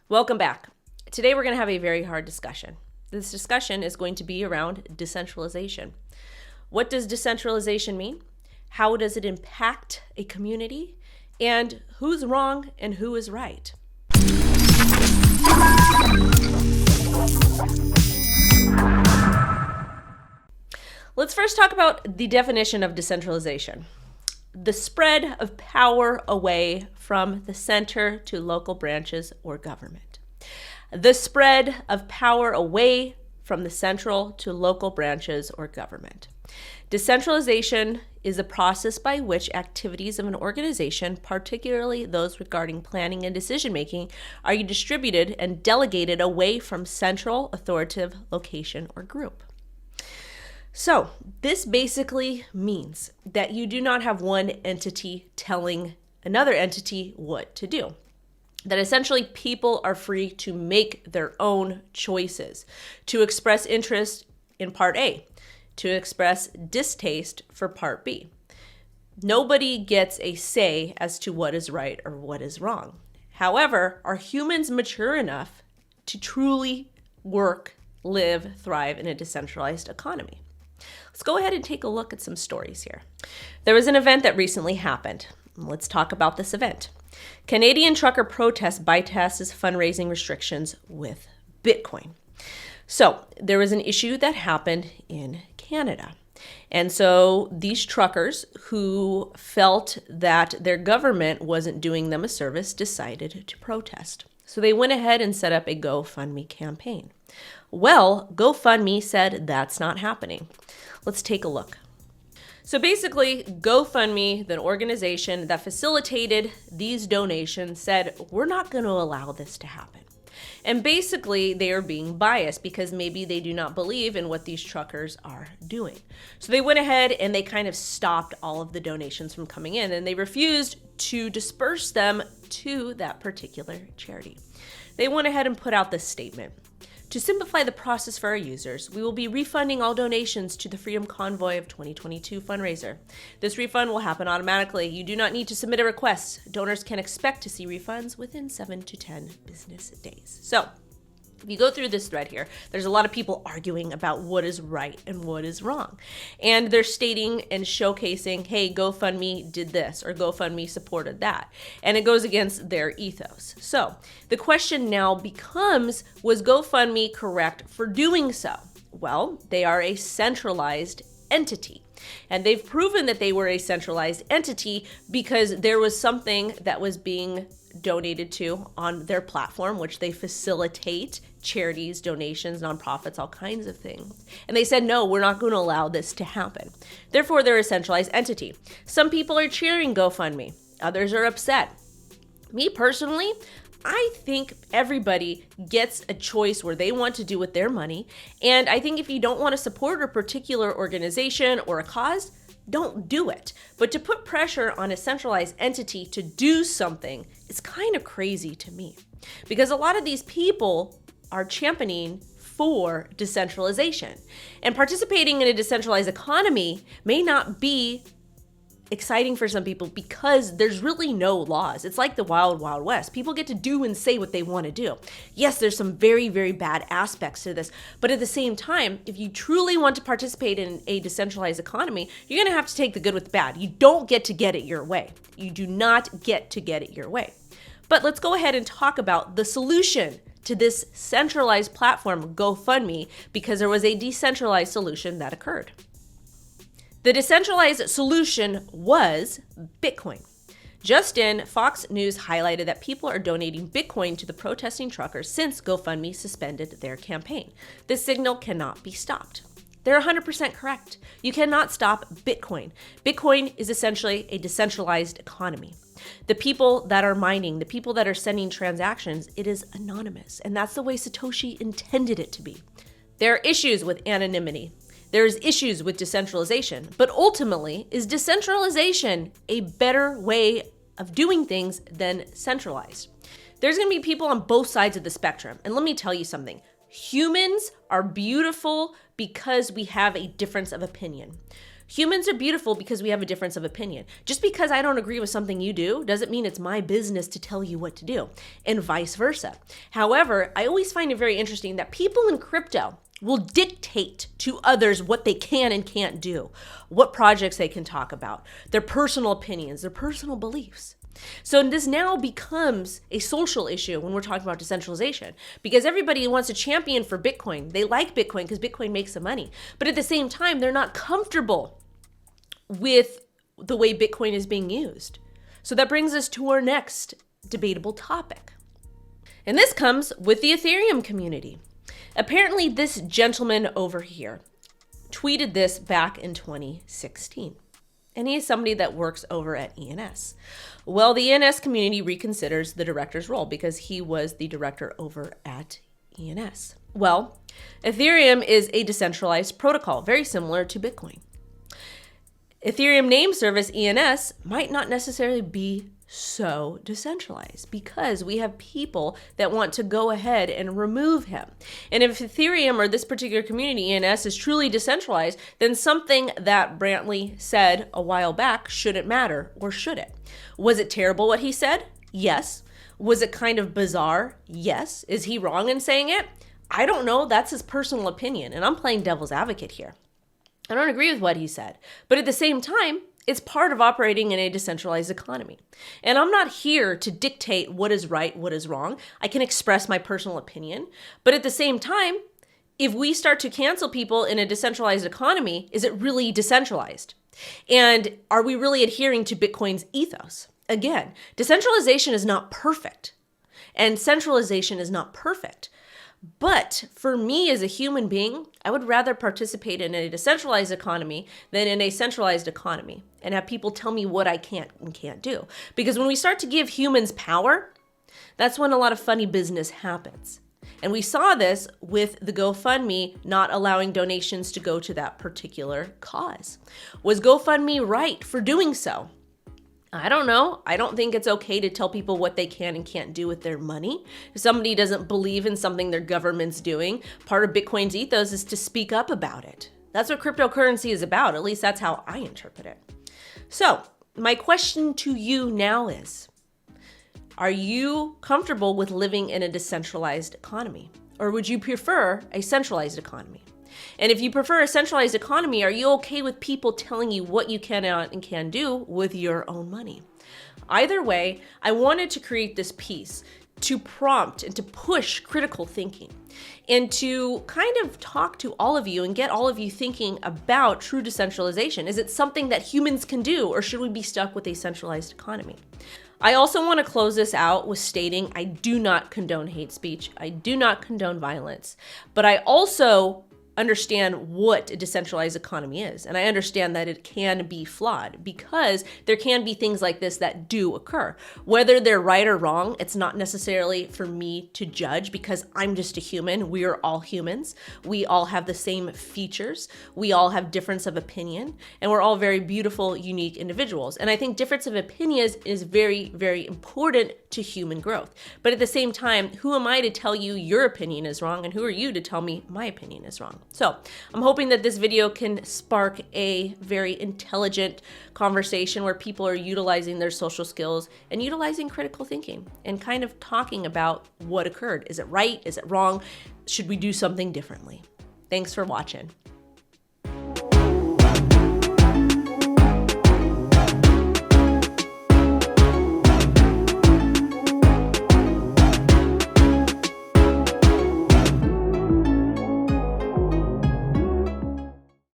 Welcome back. Today we're going to have a very hard discussion. This discussion is going to be around decentralization. What does decentralization mean? How does it impact a community? And who's wrong and who is right? Let's first talk about the definition of decentralization. The spread of power away from the center to local branches or government. The spread of power away from the central to local branches or government. Decentralization is a process by which activities of an organization, particularly those regarding planning and decision-making, are distributed and delegated away from central authoritative location or group. So this basically means that you do not have one entity telling another entity what to do. That essentially people are free to make their own choices, to express interest in part A, to express distaste for part B. Nobody gets a say as to what is right or what is wrong. However, are humans mature enough to truly work, live, thrive in a decentralized economy? Let's go ahead and take a look at some stories here. There was an event that recently happened. Let's talk about this event. Canadian trucker protest bypasses fundraising restrictions with Bitcoin. So there was an issue that happened in Canada. And so these truckers who felt that their government wasn't doing them a service decided to protest. So they went ahead and set up a GoFundMe campaign. Well, GoFundMe said that's not happening. Let's take a look. So basically, GoFundMe, the organization that facilitated these donations, said, we're not going to allow this to happen. And basically, they are being biased because maybe they do not believe in what these truckers are doing. So they went ahead and they kind of stopped all of the donations from coming in, and they refused to disperse them to that particular charity. They went ahead and put out this statement. To simplify the process for our users, we will be refunding all donations to the Freedom Convoy of 2022 fundraiser. This refund will happen automatically. You do not need to submit a request. Donors can expect to see refunds within 7 to 10 business days. So, if you go through this thread here, there's a lot of people arguing about what is right and what is wrong. And they're stating and showcasing, hey, GoFundMe did this or GoFundMe supported that. And it goes against their ethos. So the question now becomes, was GoFundMe correct for doing so? Well, they are a centralized entity. And they've proven that they were a centralized entity because there was something that was being donated to on their platform, which they facilitate charities, donations, nonprofits, all kinds of things. And they said, no, we're not going to allow this to happen. Therefore, they're a centralized entity. Some people are cheering GoFundMe. Others are upset. Me personally, I think everybody gets a choice where they want to do with their money. And I think if you don't want to support a particular organization or a cause, don't do it. But to put pressure on a centralized entity to do something is kind of crazy to me. Because a lot of these people are championing for decentralization. And participating in a decentralized economy may not be exciting for some people because there's really no laws. It's like the wild, wild west. People get to do and say what they want to do. Yes, there's some very, very bad aspects to this, but at the same time, if you truly want to participate in a decentralized economy, you're going to have to take the good with the bad. You don't get to get it your way. You do not get to get it your way. But let's go ahead and talk about the solution to this centralized platform, GoFundMe, because there was a decentralized solution that occurred. The decentralized solution was Bitcoin. Just in, Fox News highlighted that people are donating Bitcoin to the protesting truckers since GoFundMe suspended their campaign. This signal cannot be stopped. They're 100% correct. You cannot stop Bitcoin. Bitcoin is essentially a decentralized economy. The people that are mining, the people that are sending transactions, it is anonymous. And that's the way Satoshi intended it to be. There are issues with anonymity. There's issues with decentralization, but ultimately, is decentralization a better way of doing things than centralized? There's going to be people on both sides of the spectrum. And let me tell you something. Humans are beautiful because we have a difference of opinion. Humans are beautiful because we have a difference of opinion. Just because I don't agree with something you do doesn't mean it's my business to tell you what to do, and vice versa. However, I always find it very interesting that people in crypto will dictate to others what they can and can't do, what projects they can talk about, their personal opinions, their personal beliefs. So this now becomes a social issue when we're talking about decentralization, because everybody wants to champion for Bitcoin. They like Bitcoin because Bitcoin makes them money. But at the same time, they're not comfortable with the way Bitcoin is being used. So that brings us to our next debatable topic. And this comes with the Ethereum community. Apparently, this gentleman over here tweeted this back in 2016. And he is somebody that works over at ENS. Well, the ENS community reconsiders the director's role because he was the director over at ENS. Well, Ethereum is a decentralized protocol, very similar to Bitcoin. Ethereum name service ENS might not necessarily be so decentralized because we have people that want to go ahead and remove him. And if Ethereum or this particular community, ENS, is truly decentralized, then something that Brantley said a while back shouldn't matter, or should it? Was it terrible what he said? Yes. Was it kind of bizarre? Yes. Is he wrong in saying it? I don't know. That's his personal opinion, and I'm playing devil's advocate here. I don't agree with what he said, but at the same time, it's part of operating in a decentralized economy. And I'm not here to dictate what is right, what is wrong. I can express my personal opinion. But at the same time, if we start to cancel people in a decentralized economy, is it really decentralized? And are we really adhering to Bitcoin's ethos? Again, decentralization is not perfect, and centralization is not perfect. But for me as a human being, I would rather participate in a decentralized economy than in a centralized economy and have people tell me what I can and can't do. Because when we start to give humans power, that's when a lot of funny business happens. And we saw this with the GoFundMe not allowing donations to go to that particular cause. Was GoFundMe right for doing so? I don't know. I don't think it's okay to tell people what they can and can't do with their money. If somebody doesn't believe in something their government's doing, part of Bitcoin's ethos is to speak up about it. That's what cryptocurrency is about. At least that's how I interpret it. So my question to you now is, are you comfortable with living in a decentralized economy? Or would you prefer a centralized economy? And if you prefer a centralized economy, are you okay with people telling you what you can and can do with your own money? Either way, I wanted to create this piece to prompt and to push critical thinking and to kind of talk to all of you and get all of you thinking about true decentralization. Is it something that humans can do, or should we be stuck with a centralized economy? I also want to close this out with stating I do not condone hate speech. I do not condone violence, but I also understand what a decentralized economy is. And I understand that it can be flawed because there can be things like this that do occur. Whether they're right or wrong, it's not necessarily for me to judge because I'm just a human. We are all humans. We all have the same features. We all have difference of opinion, and we're all very beautiful, unique individuals. And I think difference of opinions is very, very important to human growth. But at the same time, who am I to tell you your opinion is wrong, and who are you to tell me my opinion is wrong? So I'm hoping that this video can spark a very intelligent conversation where people are utilizing their social skills and utilizing critical thinking and kind of talking about what occurred. Is it right? Is it wrong? Should we do something differently? Thanks for watching.